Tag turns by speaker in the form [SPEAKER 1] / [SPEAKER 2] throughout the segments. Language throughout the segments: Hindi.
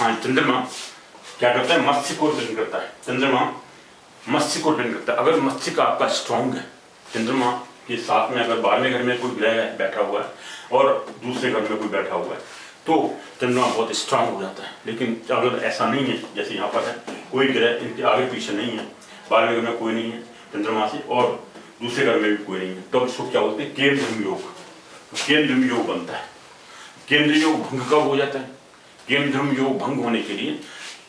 [SPEAKER 1] हाँ, चंद्रमा क्या करता है, मत्स्य को रिप्रेजेंट करता है। चंद्रमा मत्स्य को रिप्रेजेंट करता है। अगर मत्स्य का आपका स्ट्रांग है, चंद्रमा के साथ में अगर 12वें घर में कोई ग्रह बैठा हुआ है और दूसरे घर में कोई बैठा हुआ है तो चंद्रमा बहुत स्ट्रांग हो जाता है। लेकिन अगर ऐसा नहीं है, जैसे यहाँ पर है, कोई ग्रह इनके आगे पीछे नहीं है, 12वें घर में कोई नहीं है चंद्रमा से और दूसरे घर में भी कोई नहीं है, तो इसको क्या बोलते हैं, केंद्र योग। केंद्र योग बनता है। केंद्र योग भंग कब हो जाता है, केंद्र योग भंग होने के लिए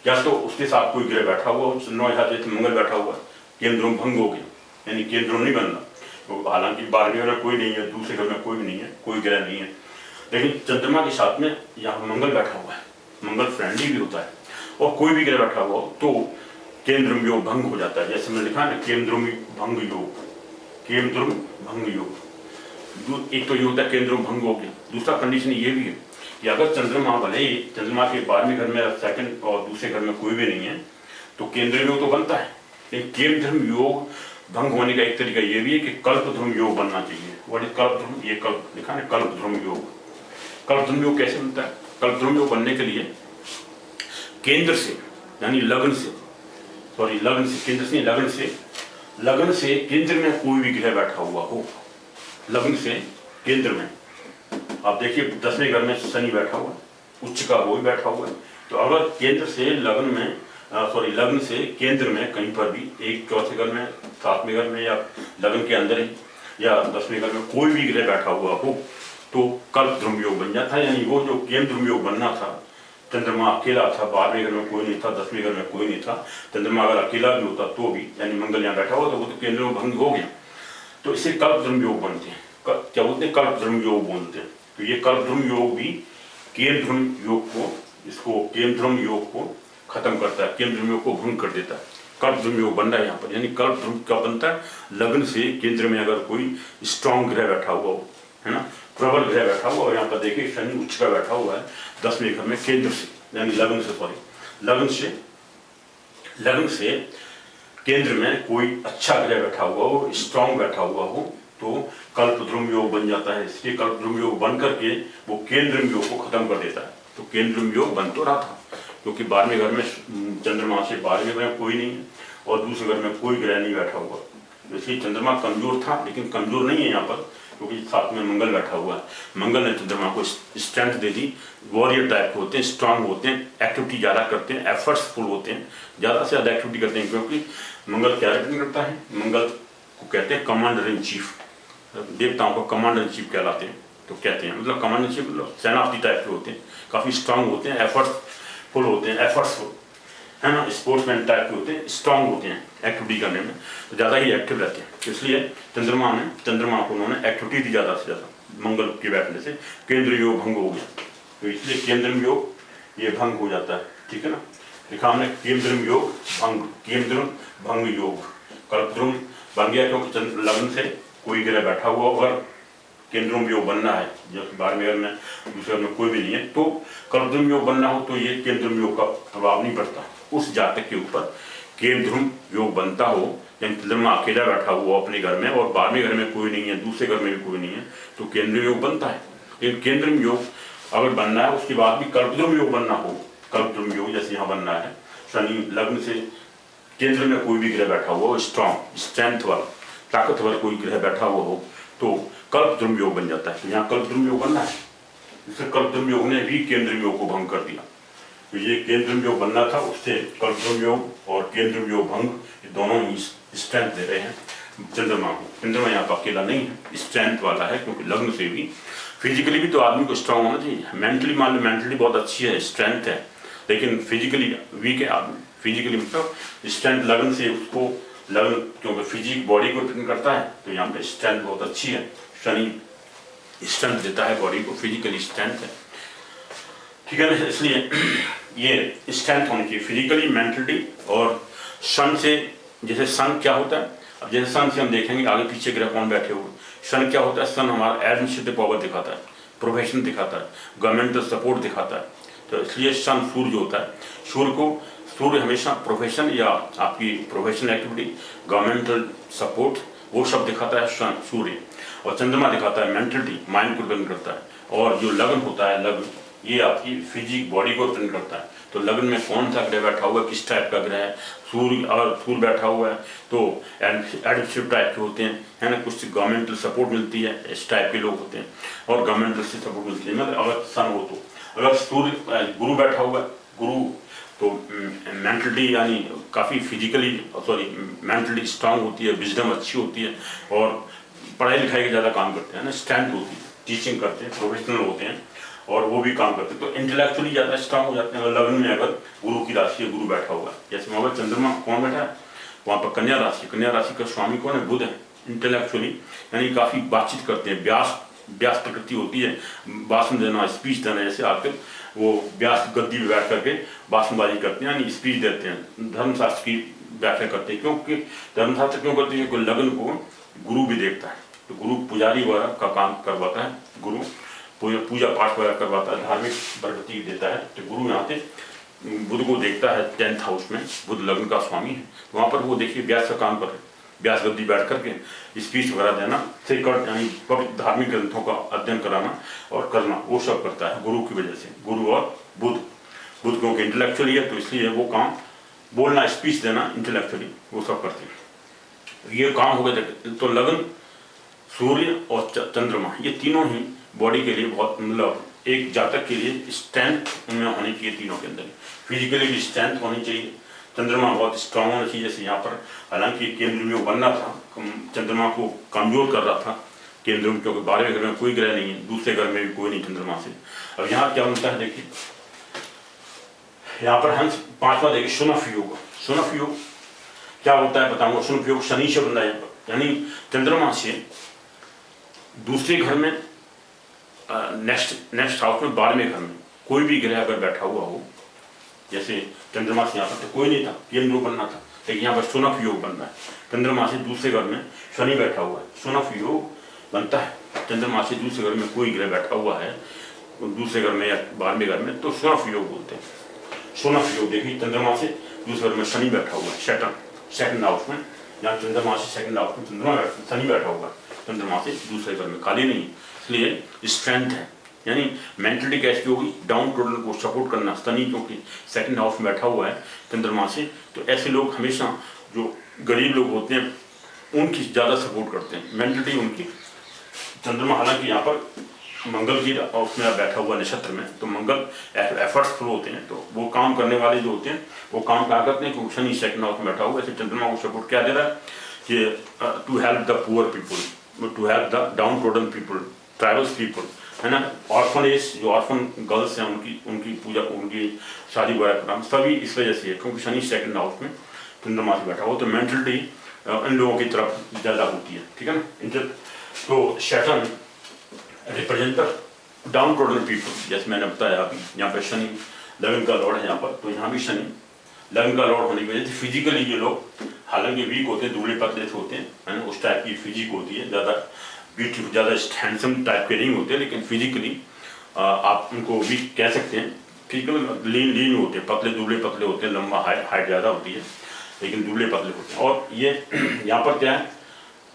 [SPEAKER 1] या तो उसके साथ कोई ग्रह बैठा हुआ हो, चंद्रमा के साथ जैसे मंगल बैठा हुआ है, केंद्र भंग हो गया, यानी केंद्र नहीं बनना। तो हालांकि 12वें घर में कोई नहीं है, दूसरे घर में कोई भी नहीं है, कोई ग्रह नहीं है, लेकिन चंद्रमा के साथ में यहाँ मंगल बैठा हुआ है, मंगल फ्रेंडली भी होता है, और कोई भी ग्रह बैठा हुआ हो तो केंद्र योग भंग हो जाता है। जैसे मैंने लिखा है ना, केंद्र भंग योग, केंद्र भंग योग। एक तो ये होता है केंद्र भंग हो गया। दूसरा कंडीशन ये भी है कि अगर चंद्रमा भले ही चंद्रमा के 12वें घर में सेकंड और दूसरे घर में कोई भी नहीं है तो केंद्र योग तो बनता है, लेकिन केंद्र योग भंग होने का एक तरीका ये भी है कि कल्पद्रुम योग बनना चाहिए। व्हाट इज कल्पद्रुम, ये कल्प लिखा है कल्पद्रुम योग। कल्पद्रुम योग कैसे बनता है, कल्पद्रुम योग बनने के लिए केंद्र से यानी लग्न से, सॉरी लग्न से, केंद्र से लग्न से, लग्न से केंद्र में कोई भी ग्रह बैठा हुआ हो, लग्न से केंद्र में, आप देखिए 10वें घर में शनि बैठा हुआ है, उच्च का वो भी बैठा हुआ है, तो अगर केंद्र से लग्न में लग्न से केंद्र में कहीं पर भी एक चौथे घर में, 7वें घर में या लग्न के अंदर ही या 10वें घर में कोई भी ग्रह बैठा हुआ हो तो कल्पद्रुम योग बन जाता है। यानी वो जो केंद्र योग बनना था, चंद्रमा अकेला था, 12वें घर में कोई नहीं था, 10वें घर में कोई नहीं था, चंद्रमा अगर अकेला भी होता तो भी, यानी मंगल यहाँ बैठा हुआ तो वो तो केंद्र भंग हो गया, तो इसे कल्पद्रुम योग बनते हैं। क्या बोलते हैं, कल्पद्रुम योग बोलते हैं। तो ये कल्पद्रुम योग भी केंद्रम योग को, इसको केंद्रम योग को खत्म करता है, केंद्रम योग को भंग कर देता है। कल्पद्रुम योग बन रहा है यहाँ पर, यानी कल्पद्रुम क्या बनता है, लगन से केंद्र में अगर कोई स्ट्रॉन्ग ग्रह बैठा हुआ हो, है ना, प्रबल ग्रह बैठा हुआ, और यहाँ पर देखिए शनि उच्च का बैठा हुआ है 10वें घर में केंद्र से, यानी लगन से, सॉरी लगन से केंद्र में कोई अच्छा ग्रह बैठा हुआ हो, स्ट्रॉन्ग बैठा हुआ हो तो कल्पद्रुम योग बन जाता है। इसलिए कल्पद्रुम योग बन करके वो केंद्रम योग को खत्म कर देता है। तो केंद्रम योग बन तो रहा था क्योंकि 12वें घर में चंद्रमा से 12वें घर में कोई नहीं है और दूसरे घर में कोई ग्रह नहीं बैठा हुआ, इसलिए चंद्रमा कमजोर था, लेकिन कमजोर नहीं है यहाँ पर क्योंकि साथ में मंगल बैठा हुआ है। मंगल ने चंद्रमा को स्ट्रेंथ दे दी, वॉरियर टाइप के होते हैं, स्ट्रांग होते हैं, एक्टिविटी ज़्यादा करते हैं, एफर्ट्सफुल होते हैं, ज़्यादा से ज़्यादा एक्टिविटी करते हैं, क्योंकि मंगल क्या रिप्रेजेंट करता है, मंगल को कहते हैं कमांडर इन चीफ, देवताओं को कमांडर इन चीफ कहलाते हैं। तो कहते हैं मतलब कमांडर इन चीफ मतलब सेनापति टाइप के होते हैं, काफ़ी स्ट्रांग होते हैं, एफर्ट्सफुल होते हैं, एफर्ट्सफुल है ना, स्पोर्ट्समैन टाइप के होते हैं, स्ट्रांग होते हैं एक्टिविटी करने में, तो ज़्यादा ही एक्टिव रहते हैं। इसलिए चंद्रमा को उन्होंने एक्टिविटी दी ज़्यादा से ज़्यादा, मंगल के बैठने से केंद्र योग भंग हो गया, तो इसलिए केंद्र योग ये भंग हो जाता है। ठीक है ना, लिखा हमने केंद्र योग भंग, केंद्र भंग योग, कल्पद्रुम बन गया क्योंकि लग्न से कोई ग्रह बैठा हुआ अगर केंद्रम योग बनना है, जब 12वें घर में दूसरे में कोई भी नहीं है तो कल्पद्रुम योग बनना हो तो ये केंद्रम योग का प्रभाव नहीं पड़ता उस जातक के ऊपर। केंद्रम योग बनता हो, यानी चंद्रमा अकेला बैठा हुआ अपने घर में और 12वें घर में कोई नहीं है, दूसरे घर में भी कोई नहीं है, तो केंद्र योग बनता है। लेकिन केंद्रम योग अगर बनना है उसके बाद भी कल्पद्रुम योग बनना हो, कल्पद्रुम योग जैसे यहाँ बनना है, शनि लग्न से केंद्र में कोई भी ग्रह बैठा हुआ हो, स्ट्रॉन्ग स्ट्रेंथ वाला ताकतवर कोई ग्रह बैठा हुआ हो तो कल्पद्रुम योग बन जाता है। तो यहाँ कल्पद्रुम योग बनना है, इससे कल्पद्रुम योग ने भी केंद्रम योग को भंग कर दिया। तो ये केंद्रम योग बनना था, उससे कल्पद्रुम योग और केंद्रम योग भंग ये दोनों ही स्ट्रेंथ दे रहे हैं चंद्रमा को। चंद्रमा यहाँ पर अकेला नहीं है, स्ट्रेंथ वाला है क्योंकि लग्न से भी, फिजिकली भी तो आदमी को स्ट्रांग होना चाहिए। मेंटली मान लो मेंटली बहुत अच्छी है, स्ट्रेंथ है, लेकिन फिजिकली वीक है आदमी, फिजिकली मतलब स्ट्रेंथ लगन से उसको लगन, क्योंकि फिजिक बॉडी को रिप्रेजेंट करता है तो यहाँ पे स्ट्रेंथ बहुत अच्छी है। शनि स्ट्रेंथ देता है बॉडी को, फिजिकली स्ट्रेंथ है, ठीक है ना, इसलिए ये स्ट्रेंथ होनी चाहिए फिजिकली मेंटली। और सन से, जैसे सन क्या होता है, अब जैसे सन से हम देखेंगे आगे पीछे ग्रह कौन बैठे हुए, सन क्या होता है, सन हमारा एडमिनिस्ट्रेटिव पावर दिखाता है, प्रोफेशन दिखाता है, गवर्नमेंटल सपोर्ट दिखाता है, तो इसलिए सन सूर्य होता है। सूर्य हमेशा प्रोफेशन या आपकी प्रोफेशनल एक्टिविटी, गवर्नमेंटल सपोर्ट वो सब दिखाता है सूर्य, और चंद्रमा दिखाता है मेंटलिटी, माइंड को रिप्रेजेंट करता है। और जो लगन होता है, ये आपकी फिजिक बॉडी को रिप्रेजेंट करता है। तो लग्न में कौन सा ग्रह बैठा हुआ है, किस टाइप का ग्रह है, सूर्य, अगर सूर्य बैठा हुआ है तो एडमिनिस्ट्रेटिव टाइप के होते हैं, है ना, कुछ गवर्नमेंटल सपोर्ट मिलती है, इस टाइप के लोग होते हैं, और गवर्नमेंटल से सपोर्ट मिलती है। मतलब अगर सन हो तो, अगर सूर्य गुरु बैठा हुआ है, गुरु तो मेंटली यानी काफ़ी फिजिकली मेंटली स्ट्रांग होती है, विजडम अच्छी होती है, और पढ़ाई लिखाई के ज़्यादा काम करते हैं ना, स्ट्रेंथ होती है, टीचिंग करते हैं, प्रोफेशनल होते हैं, और वो भी काम करते हैं, तो इंटेलेक्चुअली ज़्यादा स्ट्रांग हो जाते हैं। अगर लग्न में अगर गुरु की राशि है, गुरु बैठा हुआ है, जैसे वहाँ पर चंद्रमा कौन बैठा है, वहाँ पर कन्या राशि का स्वामी कौन है, बुध है। इंटेलेक्चुअली यानी काफ़ी बातचीत करते हैं, व्यास प्रकृति होती है, भाषण देना, स्पीच देना, जैसे आकर वो व्यास गद्दी में बैठ करके भाषणबाजी करते हैं, यानी स्पीच देते हैं, धर्मशास्त्र की व्याख्या करते हैं। क्योंकि धर्मशास्त्र क्यों करते हैं, क्योंकि लग्न को गुरु भी देखता है, तो गुरु पुजारी वगैरह का काम करवाता है, गुरु पूजा पाठ वगैरह करवाता है, धार्मिक प्रगति देता है। तो गुरु यहाँ पे बुध को देखता है 10th हाउस में, बुध लग्न का स्वामी है, तो वहाँ पर वो देखिए व्यास का काम कर रहे, व्यास गद्दी बैठ करके स्पीच वगैरह देना, सेकंड यानी पवित्र धार्मिक ग्रंथों का अध्ययन कराना और करना, वो सब करता है गुरु की वजह से। गुरु और बुध क्योंकि इंटेलेक्चुअली है, तो इसलिए वो काम बोलना, स्पीच देना इंटेलेक्चुअली वो सब करते हैं। ये काम हो गए। तो लग्न, सूर्य और चंद्रमा, ये तीनों ही बॉडी के लिए बहुत, मतलब एक जातक के लिए स्ट्रेंथ उनमें होनी चाहिए, तीनों के अंदर फिजिकली भी स्ट्रेंथ होनी चाहिए। चंद्रमा बहुत स्ट्रांग होना चाहिए, जैसे यहाँ पर हालांकि केंद्र में बनना था, चंद्रमा को कमजोर कर रहा था केंद्र में, क्योंकि 12वें घर में कोई ग्रह नहीं है, दूसरे घर में भी कोई नहीं चंद्रमा से। अब यहाँ क्या बनता है, देखिए यहाँ पर हंस 5वां देखिए शुनफ योग। शुनफ योग क्या होता है बताऊंगा। शुनफ योग शनि से बनता है, यानी चंद्रमा से दूसरे घर में, नेक्स्ट हाउस में, 12वें घर में कोई भी ग्रह अगर बैठा हुआ हो, जैसे चंद्रमा से यहाँ पर तो कोई नहीं था, केंद्र बनना था, लेकिन यहाँ पर शुनफ योग बनना है। चंद्रमा से दूसरे घर में शनि बैठा हुआ है, शुनफ योग बनता है। चंद्रमा से दूसरे घर में कोई ग्रह बैठा हुआ है दूसरे घर में या 12वें घर में, तो शुनफ योग बोलते हैं। शुनफ योग देखिए, चंद्रमा से दूसरे घर में शनि बैठा हुआ है, सेकंड हाउस में, यहाँ चंद्रमा से सेकंड हाउस में शनि बैठा हुआ है, चंद्रमा से दूसरे घर में, खाली नहीं, इसलिए स्ट्रेंथ है, यानी मेंटली कैसी होगी, डाउन टोडल को सपोर्ट करना। शनि क्योंकि सेकंड हाउस में बैठा हुआ है चंद्रमा से, तो ऐसे लोग हमेशा जो गरीब लोग होते हैं उनकी ज़्यादा सपोर्ट करते हैं, मेंटली उनकी। चंद्रमा हालांकि यहाँ पर मंगल की उसमें बैठा हुआ नक्षत्र में, तो मंगल एफर्ट्सफुल होते हैं, तो वो काम करने वाले जो होते हैं वो काम क्या करते हैं, क्योंकि शनि सेकंड हाउस में बैठा हुआ है। ऐसे चंद्रमा को सपोर्ट क्या दे रहा है कि to help the poor people, to help the downtrodden people, tribals people, है ना, ऑर्फनेज, जो ऑर्फन गर्ल्स हैं उनकी पूजा, उनकी शादी वगैरह कराना, सभी इस वजह से है क्योंकि शनि सेकंड हाउस में चंद्रमा से बैठा हो, तो मेंटलिटी इन लोगों की तरफ ज़्यादा होती है, ठीक है ना। तो सैटर्न रिप्रेजेंटर डाउन टोडन पीपल, जैसे मैंने बताया अभी, यहाँ पर शनि लग्न का लॉर्ड है यहाँ पर, तो यहाँ भी शनि लग्न का लॉर्ड होने की वजह से फिजिकली ये लोग हालांकि वीक होते हैं, दुबले पतले से होते हैं, है ना, उस टाइप की फिजिक होती है, ज़्यादा ब्यूटीफुल, ज़्यादा हैंडसम टाइप के नहीं होते, लेकिन फिजिकली आप उनको वीक कह सकते हैं। फिजिकल लीन होते हैं, पतले दुबले पतले होते हैं, लंबा हाइट ज़्यादा होती है, लेकिन दुबले पतले होते हैं। और ये यहाँ पर क्या है,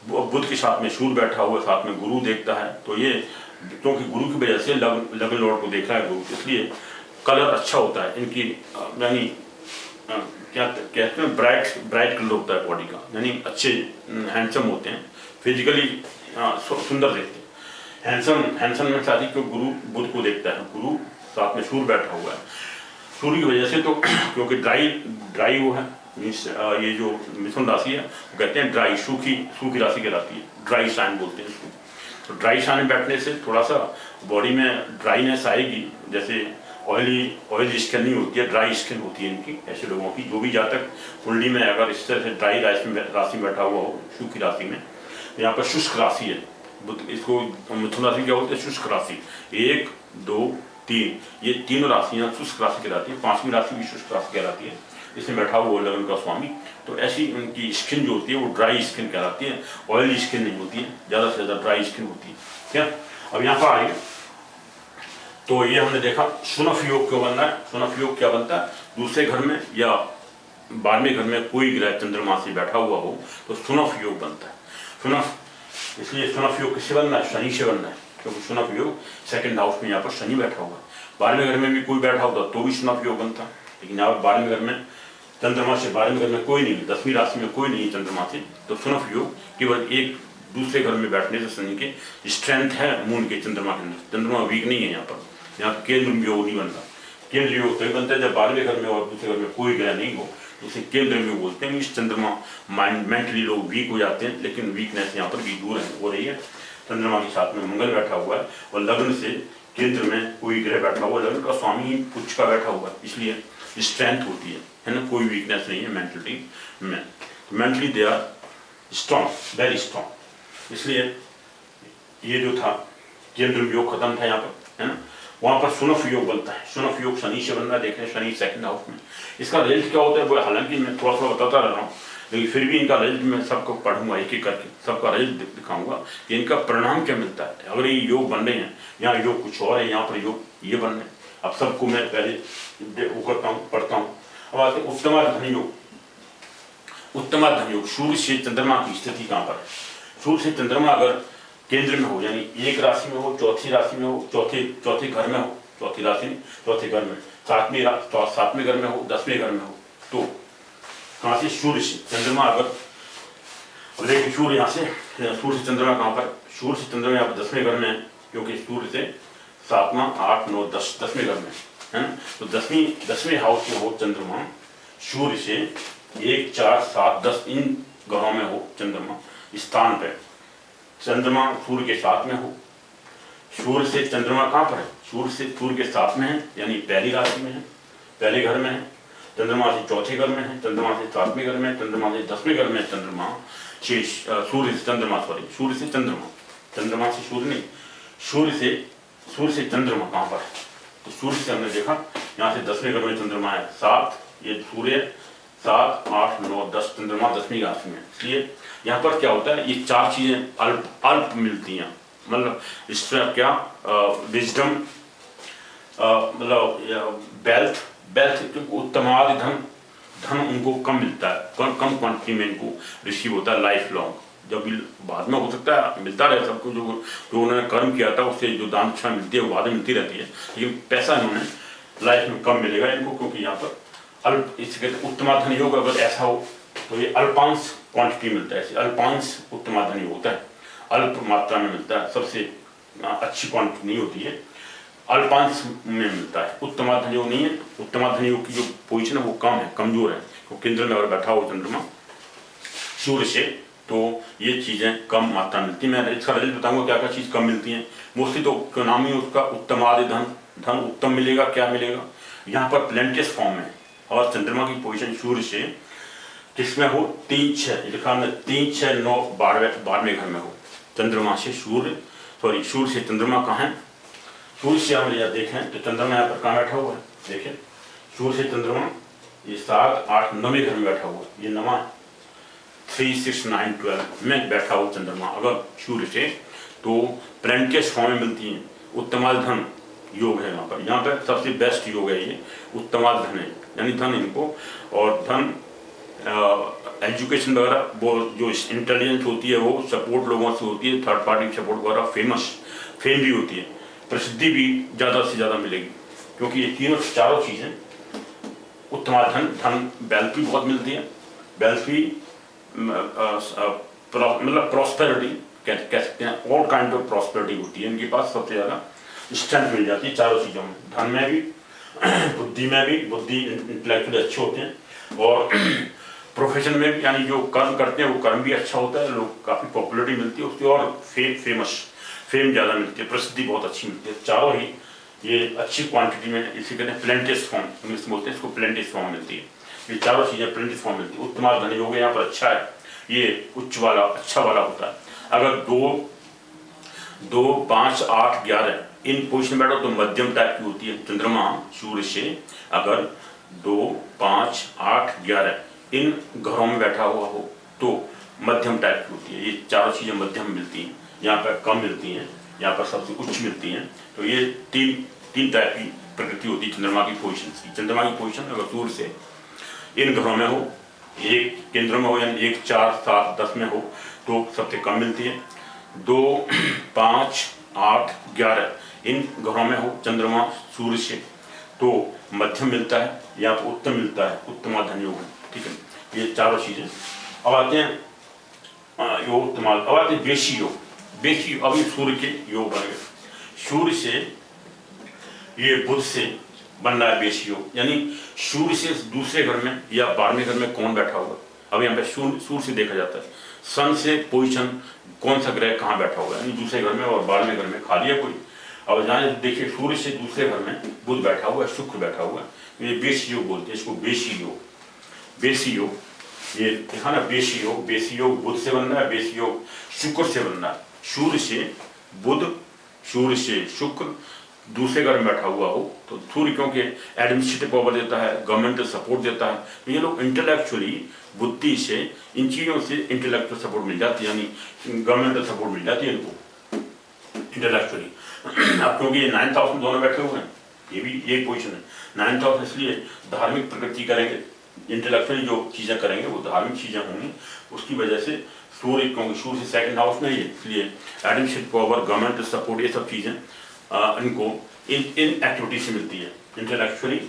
[SPEAKER 1] बुध के साथ में सूर्य बैठा हुआ, साथ में गुरु देखता है, तो ये क्योंकि गुरु की वजह से लग्न लॉर्ड को देख रहा है गुरु, इसलिए कलर अच्छा होता है इनकी, यानी क्या कहते हैं, ब्राइट कलर होता है बॉडी का, यानी अच्छे हैंडसम होते हैं, फिजिकली सुंदर देखते हैं। हैंडसम में साथ ही क्यों गुरु बुध को देखता है, गुरु साथ में सूर्य बैठा हुआ है, सूर्य की वजह से, तो क्योंकि ड्राई वो है, मीन्स ये जो मिथुन राशि है वो कहते हैं ड्राई, सूखी राशि कहलाती है, ड्राई साइन बोलते हैं इसको। तो ड्राई साइन में बैठने से थोड़ा सा बॉडी में ड्राइनेस आएगी, जैसे ऑयली स्किन नहीं होती है, ड्राई स्किन होती है इनकी, ऐसे लोगों की। जो भी जातक कुंडली में अगर इस तरह से ड्राई राशि में बैठा हुआ हो, सूखी राशि में, तो यहाँ पर शुष्क राशि है, इसको मिथुन राशि क्या बोलते हैं, शुष्क राशि। 1 2 3 ये तीनों राशियाँ शुष्क राशि कहलाती है, 5वीं राशि भी शुष्क राशि कहलाती है, इसमें बैठा हुआ लग्न का स्वामी। तो ऐसी उनकी स्किन जो होती है वो ड्राई स्किन कहलाती है, ऑयली स्किन नहीं होती है, ज़्यादा से ज़्यादा ड्राई स्किन होती है, क्या। अब यहाँ पर आएंगे तो ये हमने देखा शुनफ योग क्यों बनना है। शुनफ योग क्या बनता है, दूसरे घर में या 12वें घर में कोई ग्रह चंद्रमा से बैठा हुआ हो तो शुनफ योग बनता है। शुनफ, इसलिए शुनफ योग किससे बनना है, शनि से बनना है, क्योंकि शुनफ योग सेकंड हाउस में यहाँ पर शनि बैठा हुआ है। 12वें घर में भी कोई बैठा होता तो भी सुनफ योग बनता, लेकिन यहाँ 12वें घर में चंद्रमा से 12वें घर में कोई नहीं, 10वीं राशि में कोई नहीं है चंद्रमा से, तो सुनफ योग केवल एक दूसरे घर में बैठने से शनि के स्ट्रेंथ है मून के चंद्रमा के अंदर। चंद्रमा वीक नहीं है यहाँ पर, यहाँ केंद्र योग नहीं बनता। केंद्र योग तभी बनता है जब 12वें घर में और दूसरे घर में कोई ग्रह नहीं हो, तो उसे केंद्र योग बोलते हैं। इस चंद्रमा माइंड मेंटली लोग वीक हो जाते हैं, लेकिन वीकनेस यहाँ पर भी दूर हो रही है। चंद्रमा के साथ में मंगल बैठा हुआ है और लग्न से केंद्र में कोई ग्रह बैठा हुआ है, लग्न का स्वामी ही उच्च का बैठा हुआ है, इसलिए स्ट्रेंथ होती है ना, कोई वीकनेस नहीं है मेंटलिटी में। Mentally they are strong, very strong. इसलिए ये जो था केंद्र योग खत्म था यहाँ पर, है ना। वहां पर सुनफ योग बनता है। सुनफ योग शनि से बन रहा है, देख रहे हैं शनि सेकंड हाउस में। इसका रिजल्ट क्या होता है वो हालांकि मैं थोड़ा थोड़ा बताता रह रहा हूँ, लेकिन फिर भी इनका रिजल्ट मैं सबको पढ़ूंगा एक एक करके, सबका रिजल्ट दिखाऊंगा कि इनका परिणाम क्या मिलता है। अगर ये योग बन रहे हैं, यहाँ योग कुछ और है, यहाँ पर योग ये बन रहे हैं। अब सबको मैं पहले वो करता हूँ, पढ़ता हूँ। अब आते हैं उत्तमा धन योग। उत्तमा धन योग, सूर्य से चंद्रमा की स्थिति कहाँ पर है। सूर्य से चंद्रमा अगर केंद्र में हो, यानी एक राशि में हो, चौथी राशि में हो, चौथे घर में हो, चौथी राशि में चौथे घर में, सातवें घर में हो, 10वें घर में हो, तो कहाँ से सूर्य से चंद्रमा अगर देखिए सूर्य यहाँ से सूर्य से चंद्रमा कहाँ पर, सूर्य से चंद्रमा यहाँ पर 10वें घर में है, क्योंकि सूर्य से 7वां 8 9 10 10वें घर में है ना। तो 10वें हाउस में हो चंद्रमा, सूर्य से 1 4 7 10 इन घरों में हो चंद्रमा स्थान पे, चंद्रमा सूर्य के साथ में हो। सूर्य से चंद्रमा कहाँ पर है, सूर्य के साथ में है, यानी पहली राशि में है, पहले घर में है। चंद्रमा से चौथे घर में है, चंद्रमा से 7वें घर में, चंद्रमा से 10वें घर में, चंद्रमा से सूर्य से चंद्रमा चंद्रमा से सूर्य नहीं, सूर्य से चंद्रमा कहाँ पर है। तो सूर्य से हमने देखा यहाँ से 10वें घर में चंद्रमा है, 7 ये सूर्य, 7 8 9 10 चंद्रमा 10वीं राशि में। इसलिए यहाँ पर क्या होता है, ये 4 चीजें अल्प मिलती हैं, मतलब इसमें क्या विजडम, मतलब वेल्थ उत्तमादि धन उनको कम मिलता है, कम क्वांटिटी में इनको रिसीव होता है लाइफ लॉन्ग। जब बाद में हो सकता है मिलता रहे सबको, जो उन्होंने कर्म किया था उससे जो दान दक्षिणा मिलती है वो बाद में मिलती रहती है, लेकिन पैसा इन्होंने लाइफ में कम मिलेगा इनको, क्योंकि यहाँ पर अल्प, इसे कहते हैं उत्तमाधन योग। अगर ऐसा हो तो ये अल्पांश क्वांटिटी मिलता है, अल्पांश उत्तमाधन योग होता है, अल्प मात्रा में मिलता है, सबसे अच्छी क्वांटिटी नहीं होती है, अल्पांश में मिलता है। उत्तमाधन योग नहीं है, उत्तमाधन योग की जो पोजीशन है वो कम है, कमजोर है। तो केंद्र में अगर बैठा हो चंद्रमा सूर्य से, तो ये चीजें कम मात्रा मिलती है। मैं इसका रिजल्ट बताऊंगा क्या क्या चीज कम मिलती है। मोस्टली तो क्यों नाम ही उसका उत्तमादि धन उत्तम मिलेगा। क्या मिलेगा यहाँ पर प्लेंटियस फॉर्म में, और चंद्रमा की पोजीशन सूर्य से किसमें हो, 3 6 लिखा हमने, 3 6 9 12वें घर में हो चंद्रमा से सूर्य से चंद्रमा कहाँ है। सूर्य से हम यह देखें तो चंद्रमा यहाँ पर कहाँ बैठा हुआ है, देखें सूर्य से चंद्रमा ये 7 8 9वें घर में बैठा हुआ है, ये 9 3 6 9 12 में बैठा हुआ चंद्रमा अगर सूर्य से, तो प्लेंटियस फॉर्म में मिलती है। उत्तमाधन योग है यहाँ पर सबसे बेस्ट योग है ये, उत्तमाधन है, यानी धन इनको, और धन एजुकेशन वगैरह, वो जो इंटेलिजेंस होती है वो सपोर्ट लोगों से होती है, थर्ड पार्टी सपोर्ट वगैरह, फेम भी होती है, प्रसिद्धि भी ज़्यादा से ज़्यादा मिलेगी, क्योंकि ये चारों चीज़ें उत्तमाधन वेल्थ भी बहुत मिलती है, वेल्थ भी मतलब प्रॉस्पेरिटी कह सकते हैं, ऑल काइंड ऑफ प्रॉस्पेरिटी होती है इनके पास, सबसे ज़्यादा स्ट्रेंथ मिल जाती है चारों चीज़ों में, धन में भी, बुद्धि में भी, बुद्धि इंटेलेक्चुअली अच्छे होते हैं, और प्रोफेशन में भी, यानी जो कर्म करते हैं वो कर्म भी अच्छा होता है, लोग काफ़ी पॉपुलरिटी मिलती है उसकी, और फेम ज़्यादा मिलती है, प्रसिद्धि बहुत अच्छी मिलती है। चारों ही ये अच्छी क्वांटिटी में, इसे कहते हैं प्लेंटियस फॉर्म, इंग्लिश में बोलते हैं इसको, प्लेंटियस फॉर्म मिलती है। ये चारों चीज़ें प्लेंटियस फॉर्म मिलती है। उत्तमाधन योग यहाँ पर अच्छा है, ये उच्च वाला अच्छा वाला होता है। अगर 2 5 8 11 इन पोजिशन में बैठो तो मध्यम टाइप की होती है। चंद्रमा सूर्य से अगर 2 5 8 11 इन घरों में बैठा हुआ हो तो मध्यम टाइप की होती है। ये चारों चीज़ें मध्यम मिलती हैं, यहाँ पर कम मिलती हैं, यहाँ पर सबसे उच्च मिलती हैं। तो ये तीन टाइप की प्रकृति होती है चंद्रमा की पोजीशन की। चंद्रमा की पोजीशन अगर सूर्य से इन घरों में हो, एक केंद्र में हो, यानी 1 4 7 10 में हो तो सबसे कम मिलती है। 2 5 8 11 इन घरों में हो चंद्रमा सूर्य से तो मध्यम मिलता है या तो उत्तम मिलता है, उत्तमाधन योग है, ठीक है। ये चारों चीजें। अब आते हैं योग उत्तमाल, अब आते हैं बेशी योग। बेशी अभी सूर्य के योग बन गए, सूर्य से ये बुध से बन रहा है बेशी योग, यानी सूर्य से दूसरे घर में या 12वें घर में कौन बैठा होगा। अब यहाँ पे सूर्य से देखा जाता है, सन से पोजीशन कौन सा ग्रह कहाँ बैठा होगा, यानी दूसरे घर में और 12वें घर में खाली है कोई। अब जहाँ देखिए सूर्य से दूसरे घर में बुध बैठा हुआ है, शुक्र बैठा हुआ है, ये बेशी योग बोलते हैं इसको, बेशी योग। बेशी योग ये देखा ना, बेशी योग, बेशी योग बुध से बन रहा है, बेशी योग शुक्र से बन रहा है। सूर्य से बुध, सूर्य से शुक्र दूसरे घर में बैठा हुआ हो तो सूर्य क्योंकि एडमिनिस्ट्रेटिव पावर देता है, गवर्नमेंटल सपोर्ट देता है, तो ये लोग इंटेलेक्चुअली बुद्धि से इन चीज़ों से इंटेलेक्चुअल सपोर्ट मिल जाती है, यानी गवर्नमेंटल सपोर्ट मिल जाती है इनको इंटेलेक्चुअली। अब क्योंकि ये 9th हाउस में दोनों बैठे हुए हैं, ये भी एक पोजिशन है। 9th हाउस इसलिए धार्मिक प्रगति करेंगे, इंटेलेक्चुअली जो चीज़ें करेंगे वो धार्मिक चीज़ें होंगी, उसकी वजह से सूर्य, क्योंकि सूर्य से 2nd हाउस में ही है, इसलिए एडमिनिस्ट्रेटिव पावर, गवर्नमेंटल सपोर्ट, ये सब चीज़ें इनको इन एक्टिविटी से मिलती है इंटेलेक्चुअली,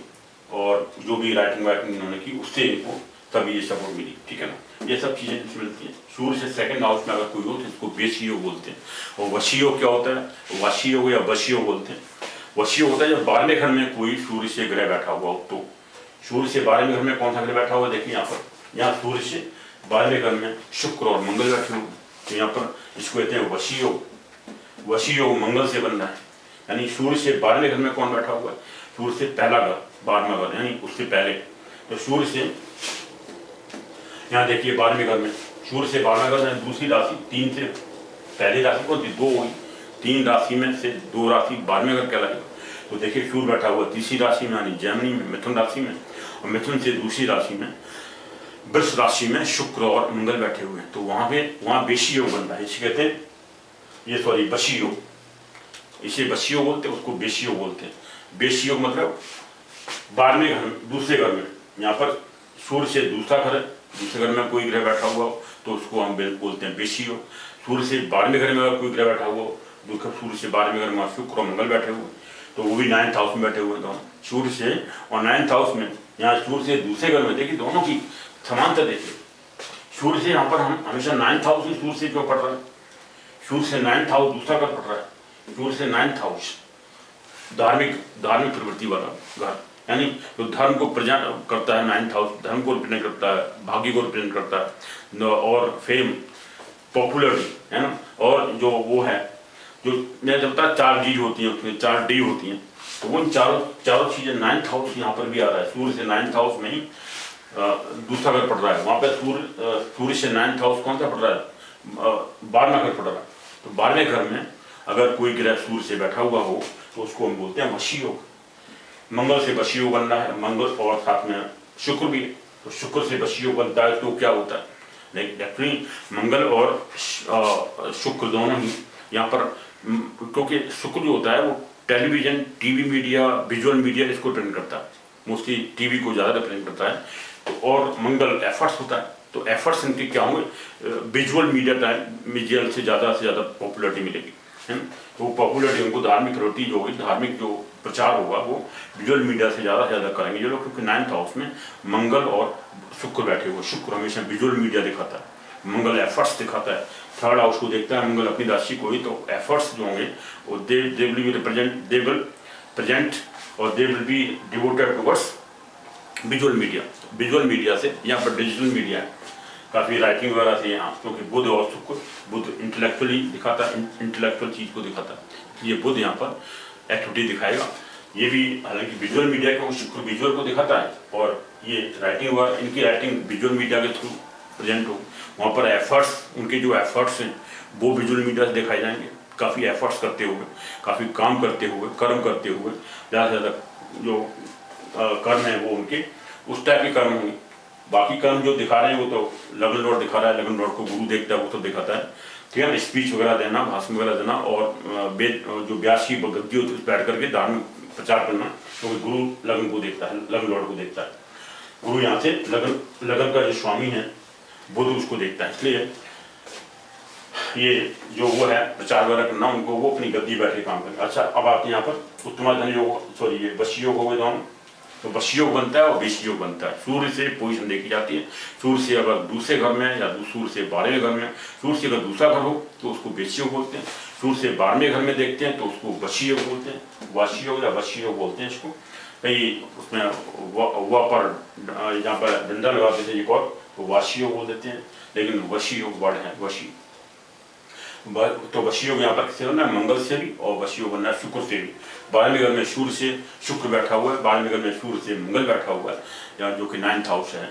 [SPEAKER 1] और जो भी राइटिंग वाइटिंग इन्होंने की उससे इनको तभी ये सपोर्ट मिली, ठीक है ना। ये सब चीज़ें इनसे मिलती हैं। सूर्य से 2nd हाउस में अगर कोई हो तो इसको बेशी योग बोलते हैं। और वशी योग क्या होता है, वाशी योग या वशी योग बोलते हैं। वशी योग होता है जब 12वें घर में कोई सूर्य से ग्रह बैठा हुआ हो, तो सूर्य से 12वें घर में कौन सा ग्रह बैठा हुआ, देखिए यहाँ पर, यहाँ सूर्य से 12वें घर में शुक्र और मंगल बैठे हुए, तो यहाँ पर इसको कहते हैं वशी योग। वशी योग मंगल से बन रहा है, यानी सूर्य से 12वें घर में कौन बैठा हुआ है, सूर्य से पहला घर, 12वां घर, यानी उससे पहले। तो सूर्य से यहाँ देखिए 12वें घर में, सूर्य से 12वां घर में दूसरी राशि, 3 से पहली राशि कौन थी, 2 हुई, 3 राशि में से 2 राशि 12वें घर कहलाएगा। तो देखिए सूर्य बैठा हुआ तीसरी राशि में, यानी जैमिनी में, मिथुन राशि में, और मिथुन से दूसरी राशि में, वृष राशि में शुक्र और मंगल बैठे हुए हैं, तो वहाँ बेशी योग बन रहा है। इसे कहते हैं, ये सॉरी वशी योग, इसे वशी योग बोलते हैं, उसको बेशी योग बोलते हैं। बेशी योग मतलब 12वें घर में, दूसरे घर में, यहाँ पर सूर्य से दूसरा घर है, दूसरे घर में कोई ग्रह बैठा हुआ हो तो उसको हम बोलते हैं बेशी योग। सूर्य से 12वें घर में अगर कोई ग्रह बैठा हुआ हो, सूर्य से 12वें घर में शुक्र और मंगल बैठे हुए तो वो भी 9th हाउस में बैठे हुए दोनों, सूर्य से और 9th हाउस में। यहाँ सूर्य से दूसरे घर में देखिए दोनों की समानता देखिए, सूर्य से यहाँ पर हम हमेशा 9th हाउस ही सूर्य से क्यों पढ़ रहे हैं, सूर्य से 9th हाउस दूसरा घर पढ़ रहा है, सूर्य से 9th हाउस धार्मिक प्रवृत्ति वाला घर, यानी जो धर्म को प्रेजेंट करता है, 9th हाउस धर्म को रिप्रेजेंट करता है, भाग्य को रिप्रेजेंट करता है, और फेम, पॉपुलरिटी, है ना। और जो वो है, जो मैं जब तक 4 G होती हैं उसमें 4 D होती हैं, तो वो चारों चीज़ें 9th हाउस यहाँ पर भी आ रहा है। सूर्य से 9th हाउस में ही दूसरा घर पड़ रहा है, वहाँ पर सूर्य से 9th हाउस कौन सा पड़ रहा है, 12वां घर पड़ रहा है। तो 12वें घर में अगर कोई ग्रह सूर्य से बैठा हुआ हो तो उसको हम बोलते हैं वशी योग। मंगल से वशी योग बन रहा है, मंगल और साथ में शुक्र भी है, तो शुक्र से वशी योग बनता है, तो क्या होता है, लेकिन एक्चुअली मंगल और शुक्र दोनों ही यहाँ पर, क्योंकि शुक्र जो होता है वो television, TV media, visual media इसको रिप्रेजेंट करता है, मोस्टली टीवी को ज़्यादा रिप्रेजेंट करता है। तो और मंगल एफर्ट्स होता है, तो एफर्ट्स इनके क्या होंगे, विजुअल मीडिया से ज़्यादा पॉपुलरिटी मिलेगी, है ना। तो पॉपुलरिटी उनको, धार्मिक प्रवृत्ति जो होगी, धार्मिक जो प्रचार होगा वो विजुअल मीडिया से ज़्यादा करेंगे ये लोग, क्योंकि 9th हाउस में मंगल और शुक्र बैठे हुए। शुक्र हमेशा विजुअल मीडिया दिखाता है, मंगल एफर्ट्स दिखाता है, 3rd हाउस को देखता है मंगल अपनी राशि को ही, तो एफर्ट्स जो होंगे वो दे विल प्रेजेंट और they will be devoted towards visual media से। यहाँ पर डिजिटल मीडिया है, काफ़ी राइटिंग वगैरह से यहाँ, क्योंकि बुध और शुक्र, बुध इंटेलेक्चुअली दिखाता है, इंटेलेक्चुअल चीज़ को दिखाता है, ये बुध यहाँ पर एक्टिविटी दिखाएगा। ये भी हालांकि विजुअल मीडिया को, शुक्र विजुअल को दिखाता है, और ये राइटिंग वगैरह, इनकी राइटिंग विजुअल मीडिया के थ्रू प्रेजेंट हो। वहाँ पर एफर्ट्स, उनके जो एफर्ट्स हैं वो विजुअल मीडिया से दिखाए जाएंगे, काफ़ी एफर्ट्स करते हुए, काफ़ी काम करते हुए, कर्म करते हुए, ज़्यादा से ज़्यादा जो कर्म है वो उनके उस टाइप के कर्म होंगे। बाकी कर्म जो दिखा रहे हैं वो तो लगन लॉर्ड दिखा रहा है, लगन लॉर्ड को गुरु देखता है, वो तो दिखाता है, ठीक है ना। स्पीच वगैरह देना, भाषण वगैरह देना, और जो व्यास की गद्दी होती है उस बैठ करके धार्मिक प्रचार करना, तो गुरु लगन को देखता है, लगन लॉर्ड को देखता है। गुरु यहाँ से लगन का जो स्वामी है बुध उसको देखता है। इसलिए ये जो वो है प्रचार वगैरह करना उनको, वो अपनी गद्दी बैठे काम करें। अच्छा, अब आते हैं यहाँ पर उत्तमाधन योग, सॉरी ये वशी योग हो गए दोनों। तो वशी योग बनता है और वेशी योग बनता है। सूर्य से पोजीशन देखी जाती है, सूर्य से अगर दूसरे घर में या सूर्य से 12वें घर में, सूर्य से अगर दूसरा घर हो तो उसको वेशी योग बोलते हैं, सूर्य से 12वें घर में देखते हैं तो उसको वशी योग बोलते हैं, वाशी योग या वशी योग बोलते हैं इसको। कई उसमें व पर यहाँ पर डंडा लगाते थे एक और, तो वाशी योग बोल देते हैं, लेकिन वशी योग वर्ड है वशी। तो वशी योग यहाँ पर किससे बनना है, मंगल से भी, और वशी योग बनना है शुक्र से भी। 12वें घर में सूर्य से शुक्र बैठा हुआ है, 12वें घर में सूर्य से मंगल बैठा हुआ है, या जो कि 9th हाउस है,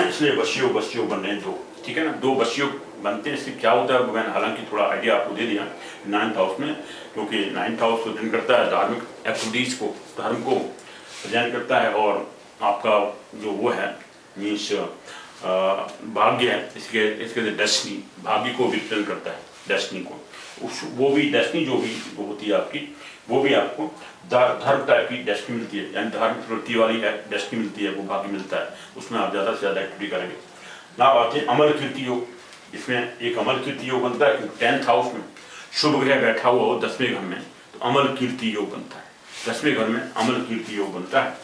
[SPEAKER 1] इसलिए वशी योग बन रहे हैं दो। ठीक है ना, दो वशी योग बनते हैं। इससे क्या होता है मैंने हालांकि थोड़ा आइडिया आपको दे दिया 9th हाउस में, क्योंकि 9th हाउस रिप्रेजेंट करता है धार्मिक एक्टिविटीज को, धर्म को प्रेजेंट करता है, और आपका जो वो है मीन्स भाग्य है, इसके डेस्टिनी, भाग्य को रिप्रेजेंट करता है, डेस्टिनी को। वो भी डेस्टिनी जो भी वो होती है आपकी, वो भी आपको धर्म टाइप की डेस्टिनी मिलती है, यानी धार्मिक प्रवृत्ति वाली डेस्टिनी मिलती है, वो भाग्य मिलता है, उसमें आप ज़्यादा से ज़्यादा एक्टिविटी करेंगे। ना आते हैं अमर कीर्ति योग। इसमें एक अमर कीर्ति योग बनता है क्योंकि 10th हाउस में शुभ ग्रह बैठा हुआ हो 10वें घर में, तो अमर कीर्ति योग बनता है। 10वें घर में अमर कीर्ति योग बनता है।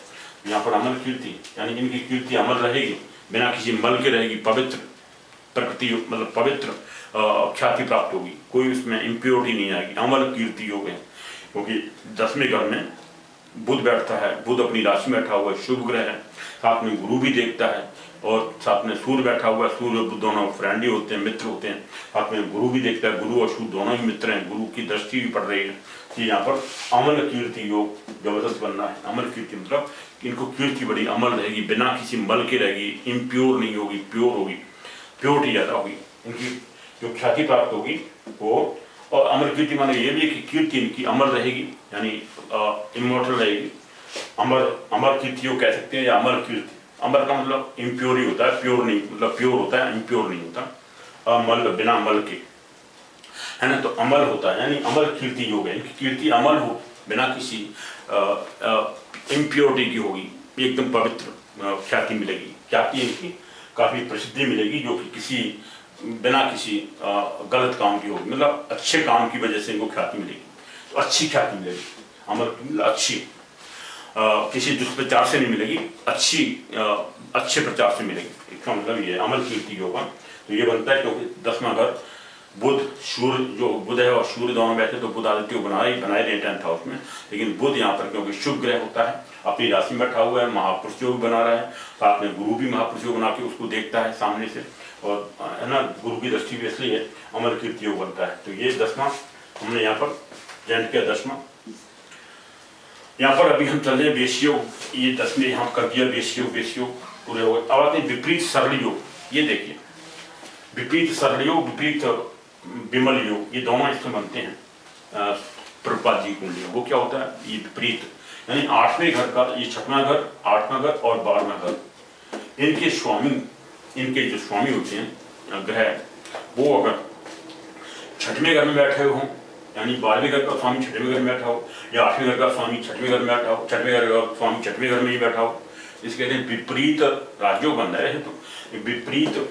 [SPEAKER 1] यहाँ पर अमर कीर्ति यानी इनकी कीर्ति अमर रहेगी, बिना किसी मल के रहेगी, पवित्र प्रकृति, मतलब पवित्र ख्याति प्राप्त होगी, कोई उसमें इम्प्योरिटी नहीं आएगी। अमर कीर्ति योग है क्योंकि 10वें घर में बुध बैठता है, बुध अपनी राशि में बैठा हुआ है, शुभ ग्रह है, साथ में गुरु भी देखता है, और साथ में सूर्य बैठा हुआ है, सूर्य और बुध दोनों फ्रेंडली होते हैं, मित्र होते हैं, साथ में गुरु भी देखता है, गुरु और सूर्य दोनों ही मित्र हैं, गुरु की दृष्टि भी पड़ रही है। तो यहाँ पर अमर कीर्ति योग जबरदस्त बनना है। अमर कीर्ति मतलब इनको कीर्ति बड़ी अमर रहेगी, बिना किसी मल के रहेगी, इम्प्योर नहीं होगी, प्योर होगी, प्योरिटी ज़्यादा होगी, इनकी जो ख्याति प्राप्त होगी वो। और अमर कीर्ति माने ये भी कि कीर्ति इनकी अमर रहेगी, यानी इमोर्टल रहेगी। अमर कीर्ति योग कह सकते हैं, या अमर कीर्ति। अमर का मतलब इम्प्योर ही होता है, प्योर नहीं, मतलब प्योर होता है, इम्प्योर नहीं होता, अमल बिना मल के, है ना। तो अमर होता है, यानी अमर कीर्ति योग है, इनकी कीर्ति अमर हो, बिना किसी इम्प्योरिटी की होगी, एकदम पवित्र ख्याति मिलेगी, ख्याति इनकी काफी प्रसिद्धि मिलेगी, जो कि किसी बिना किसी गलत काम की होगी, मतलब अच्छे काम की वजह से इनको ख्याति मिलेगी, तो अच्छी ख्याति मिलेगी। अमर अच्छी, किसी दुष्प्रचार से नहीं मिलेगी, अच्छे प्रचार से मिलेगी, इसका मतलब ये अमर कीर्ति योग। तो ये बनता है क्योंकि 10वां घर बुध सूर्य, जो बुध है और सूर्य दोनों बैठे, तो बुध आदित्य को बनाए रहे 10th हाउस में, लेकिन बुध यहाँ पर क्योंकि शुभ ग्रह होता है, अपनी राशि में बैठा हुआ है, महापुरुष योग बना रहा है, साथ में गुरु भी महापुरुष योग बना के उसको देखता है सामने से, और है ना, गुरु की दृष्टि भी इसलिए अमर कीर्ति योग बनता है। तो ये 10वां हमने यहाँ पर जैन किया। 10वां यहाँ पर अभी हम चल रहे हैं वेशी योग, ये 10वें यहाँ कर दिया वेशी योग पूरे हो गए। अब आते हैं विपरीत सरल योग। ये देखिए विपरीत सरल योग, विपरीत विमल योग, ये दोनों इसमें बनते हैं प्रभुपाद जी कुंडली। वो क्या होता है, ये विपरीत यानी 8वें घर का, ये 6वां घर, 8वां घर और 12वां घर, इनके स्वामी, इनके जो स्वामी होते हैं ग्रह, वो अगर 6वें घर में बैठे हों, यानी 12वें घर का स्वामी 6वें घर में बैठा हो, या 8वें घर का स्वामी 6वें घर में बैठा हो, 6वें घर का स्वामी 6वें घर में ही बैठा हो, इसे कहते हैं विपरीत राजयोग बन रहे हैं। तो विपरीत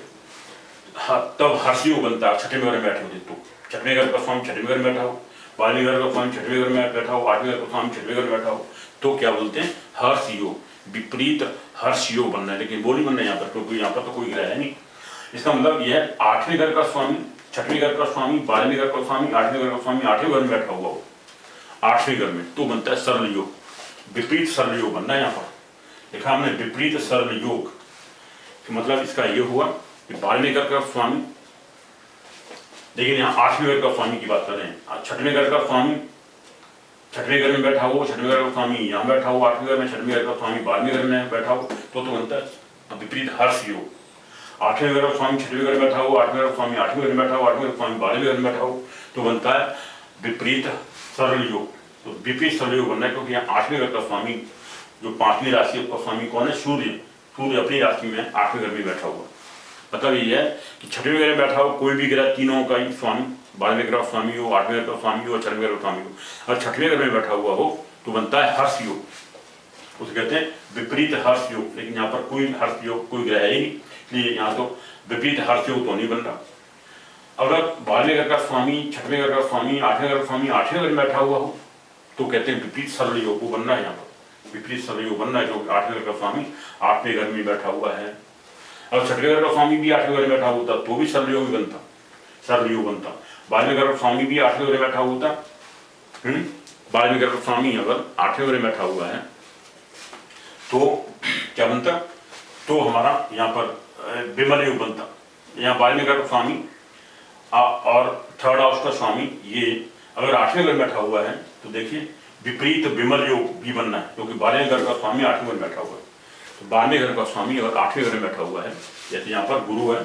[SPEAKER 1] तब हर्षयोग बनता है 6वें घर में बैठे होते, तो 6वें घर का स्वामी 6वें घर में बैठा हो, 12वें घर का स्वामी 6वें घर में बैठा हो, 8वें घर का स्वामी 6वें घर में बैठा हो, तो क्या बोलते हैं, हर्ष योग, विपरीत हर्ष योग बनना है। लेकिन वो नहीं बनना है यहाँ पर, क्योंकि यहाँ पर तो कोई ग्रह है नहीं। इसका मतलब यह है 8वें घर का स्वामी 6वें घर का स्वामी, 12वें घर का स्वामी 8वें घर का स्वामी 8वें घर में बैठा हुआ हो, 8वें घर में, तो बनता है सरल योग, विपरीत सरल योग बनना है। यहाँ पर लिखा हमने विपरीत सरल योग, मतलब इसका ये हुआ कि 12वें घर का स्वामी, लेकिन यहाँ 8वें घर का स्वामी की बात कर रहे हैं। 6वें घर का स्वामी 6वें घर में बैठा हो, 6वें घर का स्वामी यहाँ बैठा हो 8वें घर में, 6वें घर का स्वामी 12वें घर में बैठा हो, तो बनता है विपरीत हर्ष योग। 8वें घर का स्वामी 6वें घर में बैठा हो, 8वें घर का स्वामी 8वें घर में बैठा हो, 8वें घर का स्वामी 12वें घर में बैठा हो, तो बनता है विपरीत सरल योग। तो विपरीत सरल योग बनना है क्योंकि यहाँ 8वें घर का स्वामी, जो 5वीं राशि का स्वामी कौन है, सूर्य, सूर्य अपनी राशि में 8वें घर में बैठा हुआ। मतलब ये है कि 6वें घर में बैठा हो कोई भी ग्रह, तीनों का ही स्वामी, 12वें ग्रह स्वामी हो, 8वें ग्रह का स्वामी हो, 6वें ग्रह स्वामी हो, और 6वें घर में बैठा हुआ हो, तो बनता है हर्ष योग, उसे कहते हैं विपरीत हर्ष योग। लेकिन यहाँ पर कोई हर्ष योग कोई ग्रह है ही नहीं, इसलिए यहाँ तो विपरीत हर्ष योग तो नहीं बन रहा। अगर 12वें घर का स्वामी, 6वें घर का स्वामी, 8वें घर का स्वामी 8वें घर में बैठा हुआ हो तो कहते हैं विपरीत सरल योग को बनना है। यहाँ पर विपरीत सरल योग बनना है क्योंकि 8वें घर का स्वामी 8वें घर में बैठा हुआ है। अगर 6वें घर का स्वामी भी 8वें घर में बैठा होता तो भी सरल योग बनता, सरल योग बनता। 12वें घर का स्वामी भी 8वें घर में बैठा होता, 12वें घर का स्वामी अगर 8वें घर में बैठा हुआ है तो क्या बनता, तो हमारा यहाँ पर विमल योग बनता। यहाँ 12वें घर का स्वामी और थर्ड हाउस का स्वामी ये अगर 8वें घर में बैठा हुआ है तो देखिए विपरीत विमल योग भी बनना है क्योंकि 12वें घर का स्वामी 8वें घर में बैठा हुआ है। तो 12वें घर का स्वामी अगर 8वें घर में बैठा हुआ है, जैसे यहाँ पर गुरु है,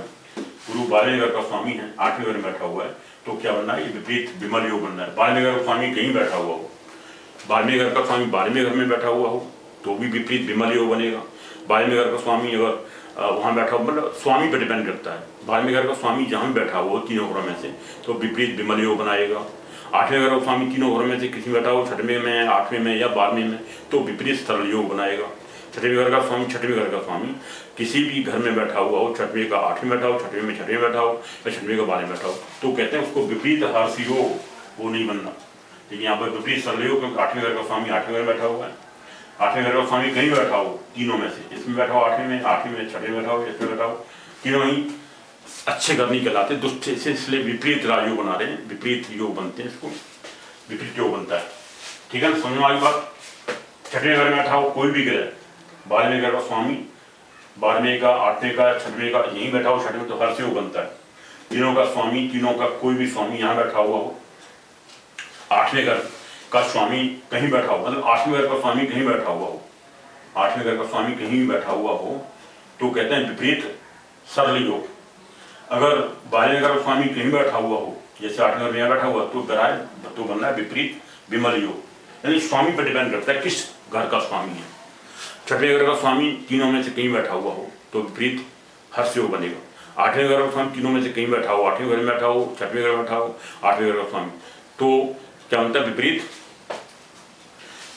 [SPEAKER 1] गुरु 12वें घर का स्वामी है, 8वें घर में बैठा हुआ है, तो क्या बनना है, ये विपरीत विमल योग बनना है। 12वें घर का स्वामी कहीं बैठा हुआ हो, 12वें घर का स्वामी 12वें घर में बैठा हुआ हो तो भी विपरीत विमल योग बनेगा। 12वें घर का स्वामी अगर वहाँ बैठा हो, मतलब स्वामी पर डिपेंड करता है, 12वें घर का स्वामी जहाँ भी बैठा हो तीनों घरों में से तो विपरीत विमल योग बनाएगा। 8वें घर का स्वामी तीनों घरों में से किसी बैठा हो, 6वें में, 8वें में या 12वें में, तो विपरीत सरल योग बनाएगा। 6वें घर का स्वामी, 6वें घर का स्वामी किसी भी घर में बैठा हुआ हो, 6वें का 8वें बैठा हो, 6वें में 6वें बैठा हो या 6वें का 12वें बैठा हो, तो कहते हैं उसको विपरीत हर्ष योग वो नहीं बनना। लेकिन यहाँ पर विपरीत सरल योग क्योंकि 8वें घर का स्वामी 8वें घर में बैठा हुआ है। 8वें घर का स्वामी कहीं बैठा हो तीनों में से, इसमें बैठा हो 8वें में, 8वें में 6वें बैठा हो, इसमें बैठा हो, तीनों ही अच्छे घर नहीं कहलाते, दुष्ट से, इसलिए विपरीत राजयोग बना रहे हैं, विपरीत योग बनते हैं, इसको विपरीत योग बनता है। ठीक है ना, समझ में आई बात। 6वें घर में बैठा हो कोई भी ग्रह, 12वें घर का स्वामी 12वें का, 8वें का, 6वें का यहीं बैठा हो 6वें, तो हर्ष योग बनता है। तीनों का स्वामी, तीनों का कोई भी स्वामी यहाँ बैठा हुआ हो, 8वें घर का स्वामी कहीं बैठा हो, मतलब 8वें घर का स्वामी कहीं बैठा हुआ हो, 8वें घर का स्वामी कहीं भी बैठा हुआ हो तो कहते हैं विपरीत सरल योग। अगर 12वें घर का स्वामी कहीं बैठा हुआ हो, जैसे 8वें घर में बैठा हुआ तो बनना है विपरीत विमल योग। यानी स्वामी पर डिपेंड करता है किस घर का स्वामी है। 6वें घर का स्वामी तीनों में से कहीं बैठा हुआ हो तो विपरीत हर्ष योग बनेगा। 8वें घर का स्वामी तीनों में से कहीं बैठा हो, 8वें घर में बैठा हो, 6वें घर में बैठा हो, 8वें घर का स्वामी, तो क्या बनता है विपरीत,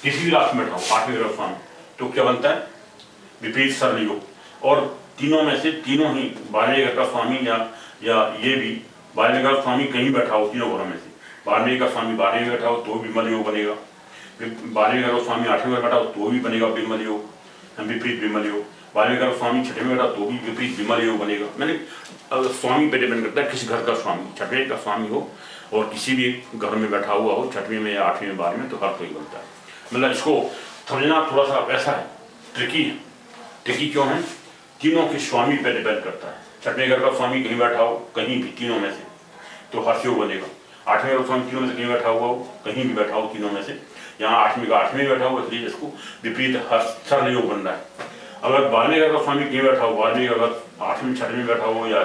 [SPEAKER 1] किसी भी राशि में बैठा हो 8वें घर का स्वामी तो क्या बनता है विपरीत सरल योग। और तीनों में से तीनों ही 12वें घर का स्वामी या ये भी 12वें घर का स्वामी कहीं बैठा हो तीनों घरों में से, 12वें का स्वामी 12वें बैठा हो तो विमल योग बनेगा, 12वें घर का स्वामी 8वें घर बैठा हो तो भी बनेगा विमल योग, विपरीत विमल योग। 12वें घर का स्वामी 6वें में बैठा तो भी विपरीत विमल योग बनेगा। मैंने स्वामी पे डिपेंड करता है किस घर का स्वामी, 6वें का स्वामी हो और किसी भी घर में बैठा हुआ हो 6वें में या 8वें में 12वें में, तो हर कोई बनता है। मतलब इसको समझना थोड़ा सा ऐसा है, ट्रिकी है। ट्रिकी क्यों है, तीनों के स्वामी पे डिपेंड करता है। 6वें घर का स्वामी कहीं बैठा हो, कहीं भी तीनों में से, तो हर्ष योग बनेगा। 8वें घर का स्वामी तीनों में से कहीं बैठा हुआ हो, कहीं भी बैठा हो तीनों में से, यहाँ 8वें का 8वें बैठा हो, इसलिए इसको विपरीत सरल योग बनना है। अगर 12वें घर का स्वामी कहीं बैठा हो, 12वें का अगर 8वें 6वें बैठा हो या